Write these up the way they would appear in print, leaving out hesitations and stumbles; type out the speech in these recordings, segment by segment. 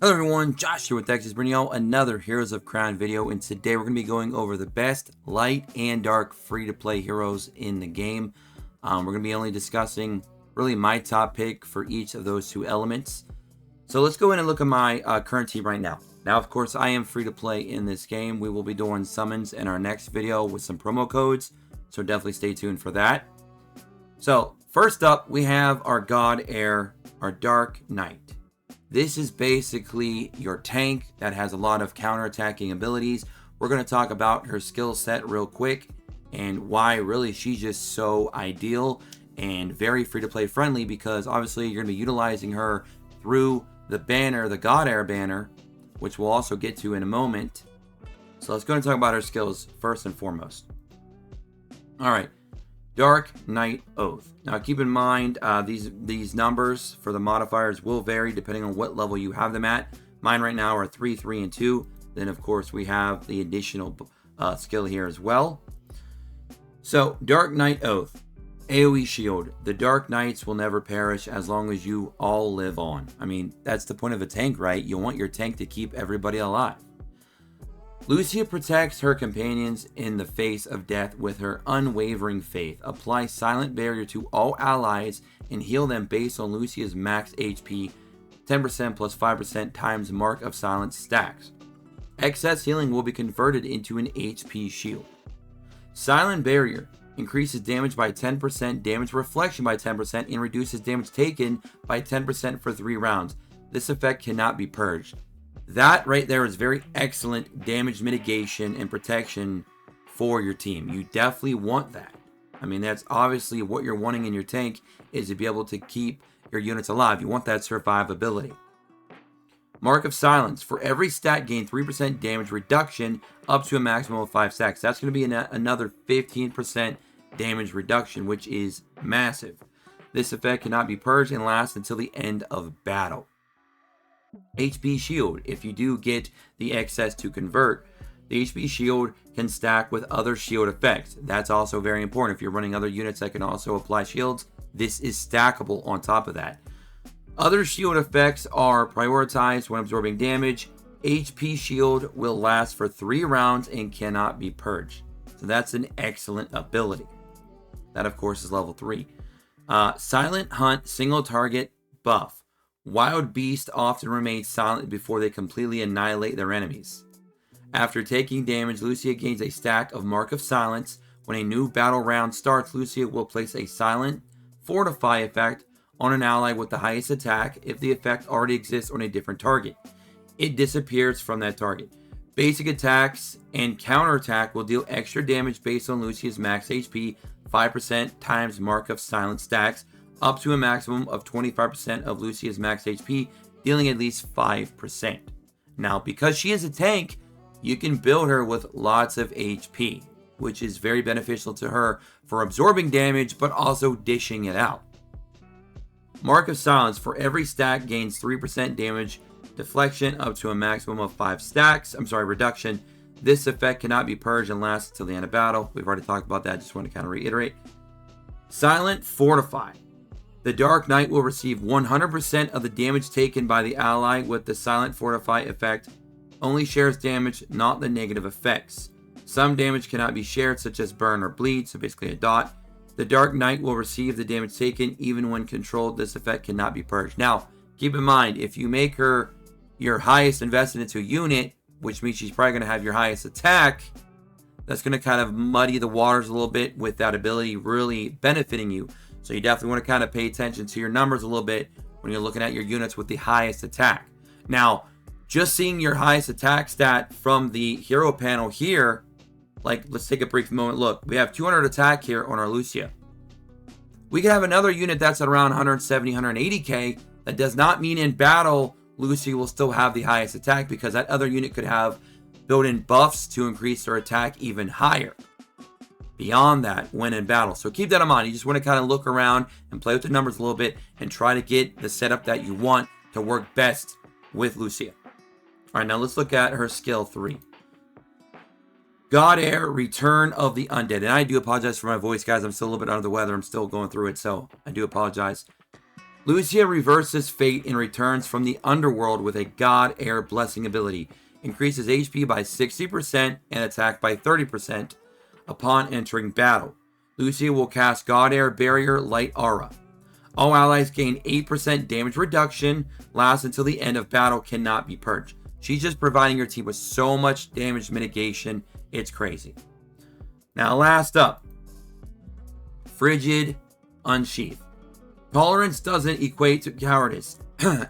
Hello everyone, Josh here with Texas bringing you another Heroes of Crown video, and today we're going to be going over the best light and dark free-to-play heroes in the game. We're going to be only discussing really my top pick for each of those two elements. So let's go in and look at my current team right now. Now, of course, I am free-to-play in this game. We will be doing summons in our next video with some promo codes, so definitely stay tuned for that. So first up, we have our God Heir, our Dark Knight. This is basically your tank that has a lot of counterattacking abilities. We're going to talk about her skill set real quick and why really she's just so ideal and very free-to-play friendly, because obviously you're going to be utilizing her through the banner, the God Heir banner, which we'll also get to in a moment. So let's go and talk about her skills first and foremost. All right. Dark Knight Oath. Now keep in mind these numbers for the modifiers will vary depending on what level you have them at. Mine right now are 3, 3, and 2. Then of course we have the additional skill here as well. So Dark Knight Oath. AoE shield. The Dark Knights will never perish as long as you all live on. I mean, that's the point of a tank, right? You want your tank to keep everybody alive. Lucia protects her companions in the face of death with her unwavering faith. Apply Silent Barrier to all allies and heal them based on Lucia's max HP, 10% plus 5% times Mark of Silence stacks. Excess healing will be converted into an HP shield. Silent Barrier increases damage by 10%, damage reflection by 10%, and reduces damage taken by 10% for 3 rounds. This effect cannot be purged. That right there is very excellent damage mitigation and protection for your team. You definitely want that. I mean, that's obviously what you're wanting in your tank, is to be able to keep your units alive. You want that survivability. Mark of Silence. For every stat, gain 3% damage reduction up to a maximum of 5 stacks. That's going to be another 15% damage reduction, which is massive. This effect cannot be purged and lasts until the end of battle. HP shield. If you do get the excess to convert, the HP shield can stack with other shield effects. That's also very important. If you're running other units that can also apply shields, this is stackable on top of that. Other shield effects are prioritized when absorbing damage. HP shield will last for 3 rounds and cannot be purged. So that's an excellent ability. That of course is level 3. Silent Hunt single target buff. Wild beasts often remain silent before they completely annihilate their enemies. After taking damage, Lucia gains a stack of Mark of Silence. When a new battle round starts, Lucia will place a Silent Fortify effect on an ally with the highest attack if the effect already exists on a different target. It disappears from that target. Basic attacks and counterattack will deal extra damage based on Lucia's max HP, 5% times Mark of Silence stacks, up to a maximum of 25% of Lucia's max HP, dealing at least 5%. Now, because she is a tank, you can build her with lots of HP, which is very beneficial to her for absorbing damage, but also dishing it out. Mark of Silence. For every stack, gains 3% damage deflection up to a maximum of 5 stacks. Reduction. This effect cannot be purged and lasts until the end of battle. We've already talked about that, just want to kind of reiterate. Silent Fortify. The Dark Knight will receive 100% of the damage taken by the ally with the Silent Fortify effect. Only shares damage, not the negative effects. Some damage cannot be shared, such as burn or bleed, so basically a dot. The Dark Knight will receive the damage taken even when controlled. This effect cannot be purged. Now, keep in mind, if you make her your highest invested into a unit, which means she's probably going to have your highest attack, that's going to kind of muddy the waters a little bit with that ability really benefiting you. So you definitely want to kind of pay attention to your numbers a little bit when you're looking at your units with the highest attack. Now, just seeing your highest attack stat from the hero panel here, like let's take a brief moment. Look, we have 200 attack here on our Lucia. We could have another unit that's at around 170, 180k. That does not mean in battle, Lucia will still have the highest attack, because that other unit could have built-in buffs to increase their attack even higher beyond that when in battle. So keep that in mind. You just want to kind of look around and play with the numbers a little bit and try to get the setup that you want to work best with Lucia. All right, now let's look at her skill 3. God Heir, Return of the Undead. And I do apologize for my voice, guys. I'm still a little bit under the weather. I'm still going through it, so I do apologize. Lucia reverses fate and returns from the underworld with a God Air Blessing ability. Increases HP by 60% and attack by 30% upon entering battle. Lucia will cast God Air Barrier Light Aura. All allies gain 8% damage reduction. Lasts until the end of battle. Cannot be purged. She's just providing your team with so much damage mitigation. It's crazy. Now last up. Frigid Unsheath. Tolerance doesn't equate to cowardice.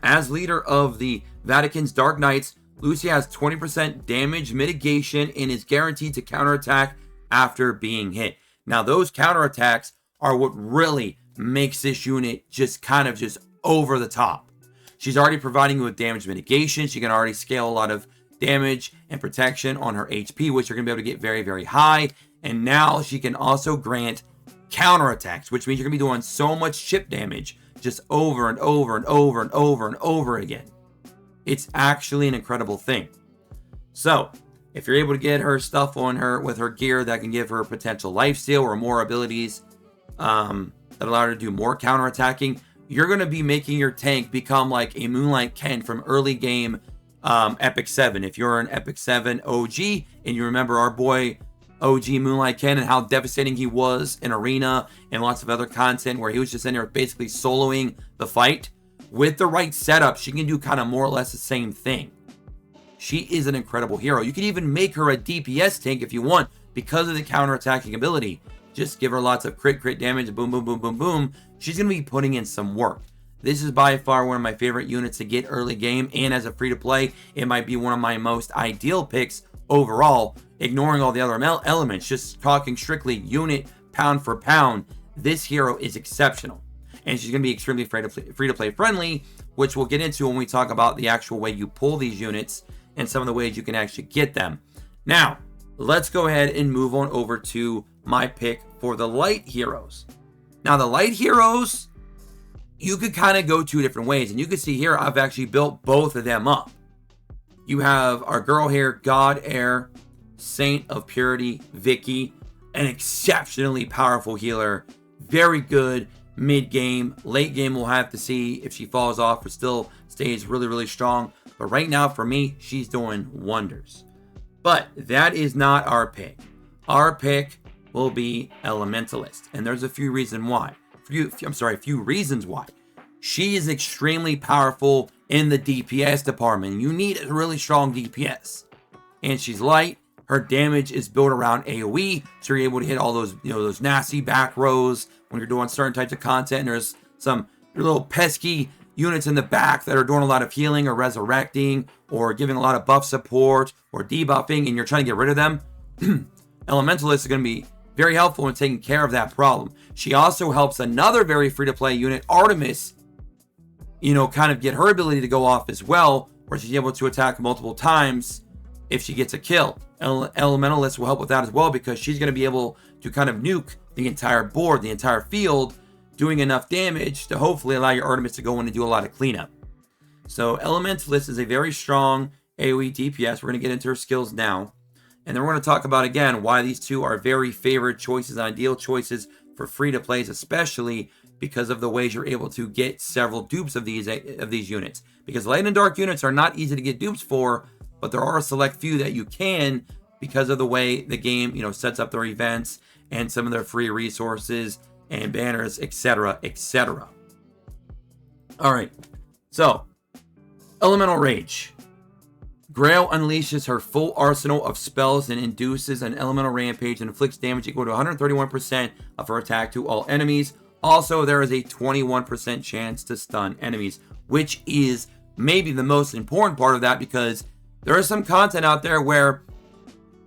As leader of the Vatican's Dark Knights, Lucia has 20% damage mitigation and is guaranteed to counterattack after being hit. Now, those counterattacks are what really makes this unit just over the top. She's already providing you with damage mitigation. She can already scale a lot of damage and protection on her HP, which you're going to be able to get very, very high. And now she can also grant counterattacks, which means you're going to be doing so much chip damage just over and over and over and over and over again. It's actually an incredible thing. So, if you're able to get her stuff on her with her gear that can give her potential lifesteal or more abilities that allow her to do more counterattacking, you're going to be making your tank become like a Moonlight Ken from early game Epic 7. If you're an Epic 7 OG and you remember our boy OG Moonlight Ken and how devastating he was in Arena and lots of other content where he was just in there basically soloing the fight, with the right setup, she can do kind of more or less the same thing. She is an incredible hero. You can even make her a DPS tank if you want because of the counterattacking ability. Just give her lots of crit damage, boom, boom, boom, boom, boom. She's going to be putting in some work. This is by far one of my favorite units to get early game, and as a free-to-play, it might be one of my most ideal picks overall, ignoring all the other elements, just talking strictly unit, pound for pound. This hero is exceptional. And she's going to be extremely free-to-play friendly, which we'll get into when we talk about the actual way you pull these units and some of the ways you can actually get them. Now, let's go ahead and move on over to my pick for the light heroes. Now, the light heroes, you could kind of go two different ways. And you can see here, I've actually built both of them up. You have our girl here, God Air, Saint of Purity, Vicky, an exceptionally powerful healer. Very good mid-game. Late game, we'll have to see if she falls off or still stays really, really strong. But right now, for me, she's doing wonders. But that is not our pick. Our pick will be Elementalist. And there's a few reasons why. A few reasons why. She is extremely powerful in the DPS department. You need a really strong DPS. And she's light. Her damage is built around AoE, so you're able to hit all those, those nasty back rows when you're doing certain types of content. And there's some little pesky units in the back that are doing a lot of healing or resurrecting or giving a lot of buff support or debuffing, and you're trying to get rid of them. Elementalist is going to be very helpful in taking care of that problem. She also helps another very free-to-play unit, Artemis, kind of get her ability to go off as well, where she's able to attack multiple times if she gets a kill. Elementalist will help with that as well, because she's going to be able to kind of nuke the entire board, the entire field, doing enough damage to hopefully allow your Artemis to go in and do a lot of cleanup. So Elementalist is a very strong AoE DPS. We're going to get into her skills now. And then we're going to talk about, again, why these two are very favorite choices, ideal choices for free-to-plays, especially because of the ways you're able to get several dupes of these units. Because light and dark units are not easy to get dupes for, but there are a select few that you can because of the way the game, sets up their events and some of their free resources and banners, etc., etc. All right, so Elemental Rage. Grail unleashes her full arsenal of spells and induces an elemental rampage and inflicts damage equal to 131% of her attack to all enemies. Also, there is a 21% chance to stun enemies, which is maybe the most important part of that, because there is some content out there where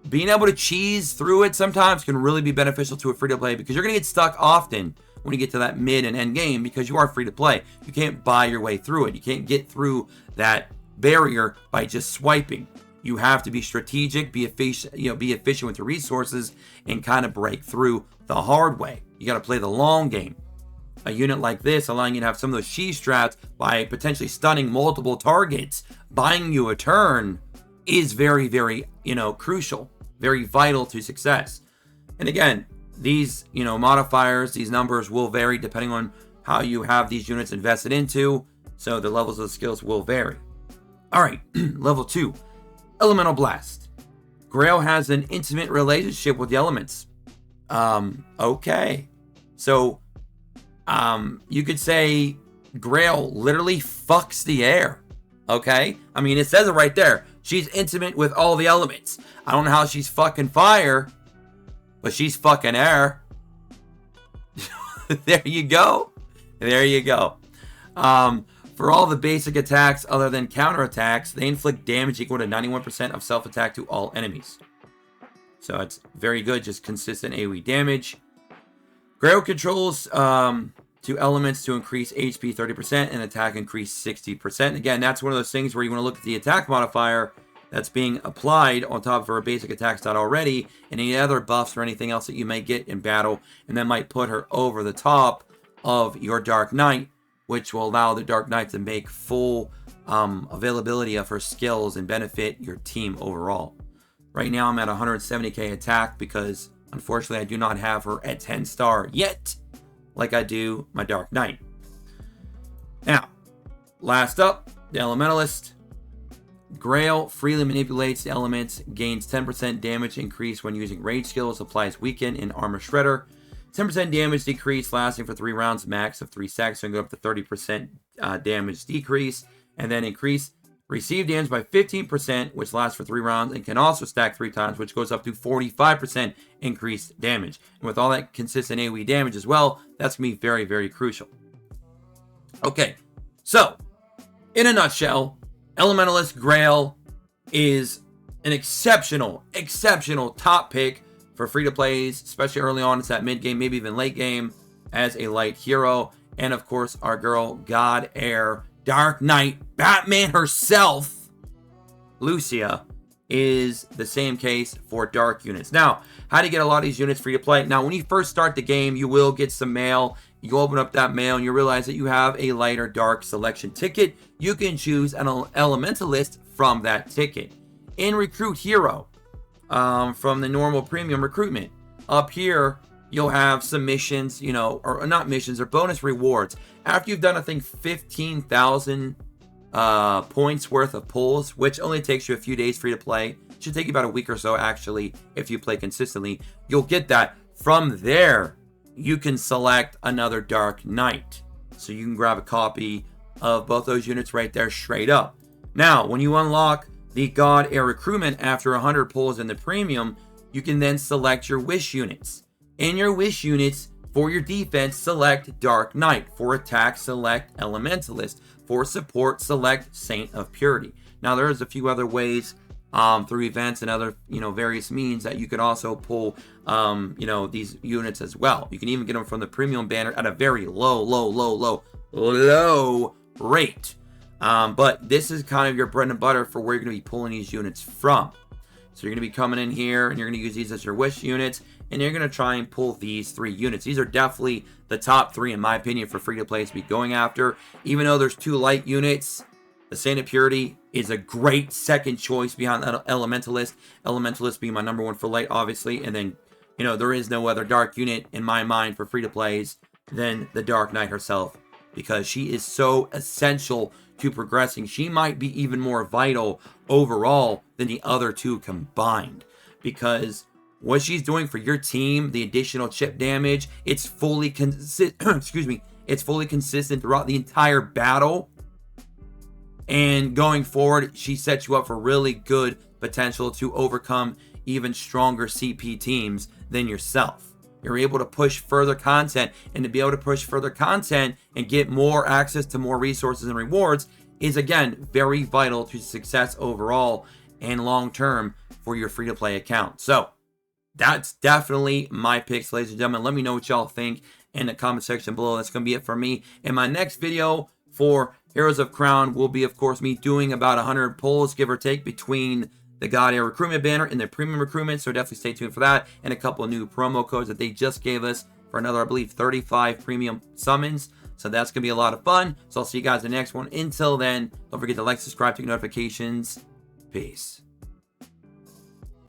being able to cheese through it sometimes can really be beneficial to a free-to-play, because you're going to get stuck often when you get to that mid and end game because you are free-to-play. You can't buy your way through it. You can't get through that barrier by just swiping. You have to be strategic, be efficient, be efficient with your resources, and kind of break through the hard way. You got to play the long game. A unit like this, allowing you to have some of those cheese strats by potentially stunning multiple targets, buying you a turn, is very, very, crucial, very vital to success. And again, these, modifiers, these numbers will vary depending on how you have these units invested into, so the levels of the skills will vary. Alright, level 2, Elemental Blast. Grail has an intimate relationship with the elements. Okay. So, you could say Grail literally fucks the air. Okay? I mean, it says it right there. She's intimate with all the elements. I don't know how she's fucking fire, but she's fucking air. There you go. There you go. For all the basic attacks other than counterattacks, they inflict damage equal to 91% of self-attack to all enemies. So it's very good, just consistent AoE damage. Grail controls 2 elements to increase HP 30% and attack increase 60%. Again, that's one of those things where you want to look at the attack modifier that's being applied on top of her basic attack stat already, and any other buffs or anything else that you may get in battle, and that might put her over the top of your Dark Knight, which will allow the Dark Knight to make full availability of her skills and benefit your team overall. Right now I'm at 170k attack because unfortunately I do not have her at 10 star yet, like I do my Dark Knight. Now, last up, the Elementalist. Grail freely manipulates the elements, gains 10% damage increase when using rage skills, applies weaken in Armor Shredder. 10% damage decrease lasting for 3 rounds, max of 3 seconds, so you can go up to 30% damage decrease, and then increase receive damage by 15%, which lasts for 3 rounds, and can also stack 3 times, which goes up to 45% increased damage. And with all that consistent AoE damage as well, that's going to be very, very crucial. Okay, so, in a nutshell, Elementalist Grail is an exceptional top pick for free-to-plays, especially early on. It's that mid-game, maybe even late game, as a light hero. And, of course, our girl, God Air, Dark Knight, Batman herself, Lucia, is the same case for dark units. Now, how to get a lot of these units free to play? Now, when you first start the game, you will get some mail. You open up that mail and you realize that you have a light or dark selection ticket. You can choose an Elementalist from that ticket. In Recruit Hero, from the normal premium recruitment, up here, you'll have some missions, you know, or not missions, or bonus rewards. After you've done, I think, 15,000 points worth of pulls, which only takes you a few days free to play. It should take you about a week or so, actually, if you play consistently. You'll get that. From there, you can select another Dark Knight. So you can grab a copy of both those units right there straight up. Now, when you unlock the God Air Recruitment after 100 pulls in the premium, you can then select your wish units. In your wish units, for your defense, select Dark Knight. For attack, select Elementalist. For support, select Saint of Purity. Now, there's a few other ways through events and other, various means that you could also pull, these units as well. You can even get them from the premium banner at a very low rate. But this is kind of your bread and butter for where you're going to be pulling these units from. So you're going to be coming in here and you're going to use these as your wish units, and you're going to try and pull these 3 units. These are definitely the top 3, in my opinion, for free-to-play to be going after. Even though there's 2 light units, the Saint of Purity is a great second choice behind Elementalist. Elementalist being my number 1 for light, obviously. And then, there is no other dark unit in my mind for free-to-plays than the Dark Knight herself, because she is so essential to progressing. She might be even more vital overall than the other 2 combined, because what she's doing for your team, the additional chip damage, it's fully it's fully consistent throughout the entire battle. And going forward, she sets you up for really good potential to overcome even stronger CP teams than yourself. You're able to push further content, and to be able to push further content and get more access to more resources and rewards is, again, very vital to success overall and long-term for your free-to-play account. So, that's definitely my picks, ladies and gentlemen. Let me know what y'all think in the comment section below. That's going to be it for me. In my next video for Heroes of Crown will be, of course, me doing about 100 pulls, give or take, between the God Air Recruitment banner and the premium recruitment. So definitely stay tuned for that. And a couple of new promo codes that they just gave us for another, I believe, 35 premium summons. So that's going to be a lot of fun. So I'll see you guys in the next one. Until then, don't forget to like, subscribe, take notifications. Peace.